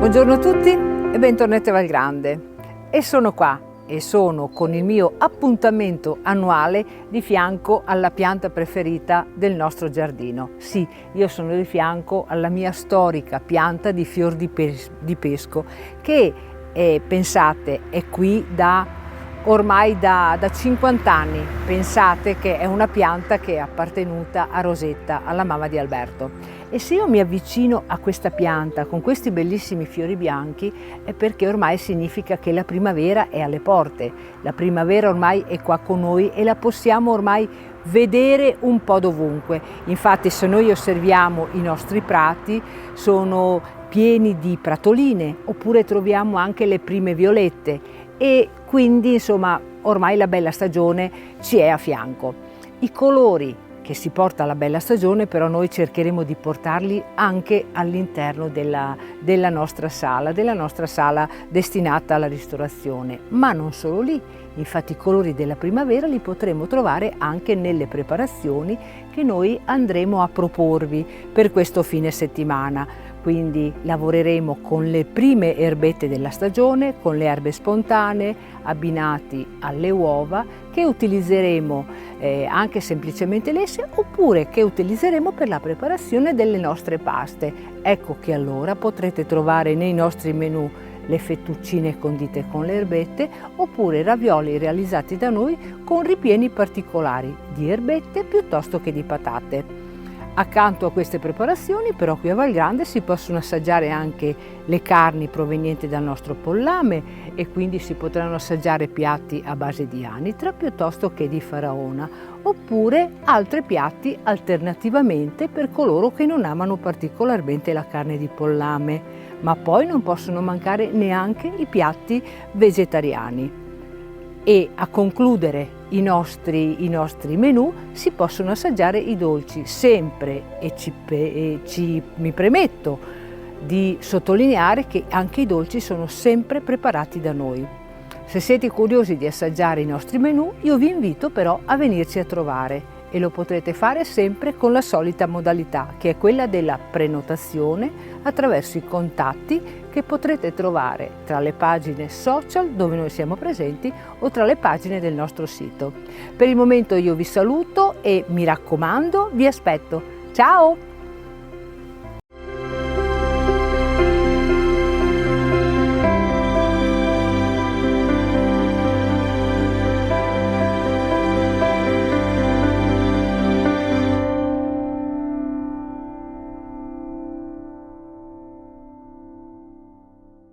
Buongiorno a tutti e bentornati a Valgrande. E sono qua e sono con il mio appuntamento annuale di fianco alla pianta preferita del nostro giardino. Sì, io sono di fianco alla mia storica pianta di fior di pesco che pensate è qui ormai da 50 anni. Pensate che è una pianta che è appartenuta a Rosetta, alla mamma di Alberto. E se io mi avvicino a questa pianta con questi bellissimi fiori bianchi è perché ormai significa che la primavera è alle porte. La primavera ormai è qua con noi e la possiamo ormai vedere un po' dovunque. Infatti se noi osserviamo i nostri prati sono pieni di pratoline, oppure troviamo anche le prime violette e quindi insomma ormai la bella stagione ci è a fianco. I colori che si porta alla bella stagione però noi cercheremo di portarli anche all'interno della nostra sala destinata alla ristorazione, ma non solo lì. Infatti i colori della primavera li potremo trovare anche nelle preparazioni che noi andremo a proporvi per questo fine settimana. Quindi lavoreremo con le prime erbette della stagione, con le erbe spontanee abbinati alle uova che utilizzeremo anche semplicemente lesse oppure che utilizzeremo per la preparazione delle nostre paste. Ecco che allora potrete trovare nei nostri menù le fettuccine condite con le erbette oppure ravioli realizzati da noi con ripieni particolari di erbette piuttosto che di patate. Accanto a queste preparazioni però qui a Valgrande si possono assaggiare anche le carni provenienti dal nostro pollame e quindi si potranno assaggiare piatti a base di anitra piuttosto che di faraona oppure altri piatti alternativamente per coloro che non amano particolarmente la carne di pollame, ma poi non possono mancare neanche i piatti vegetariani. E a concludere i nostri menù si possono assaggiare i dolci sempre mi premetto di sottolineare che anche i dolci sono sempre preparati da noi. Se siete curiosi di assaggiare i nostri menù io vi invito però a venirci a trovare e lo potrete fare sempre con la solita modalità che è quella della prenotazione attraverso i contatti che potrete trovare tra le pagine social dove noi siamo presenti o tra le pagine del nostro sito. Per il momento io vi saluto e mi raccomando vi aspetto. Ciao!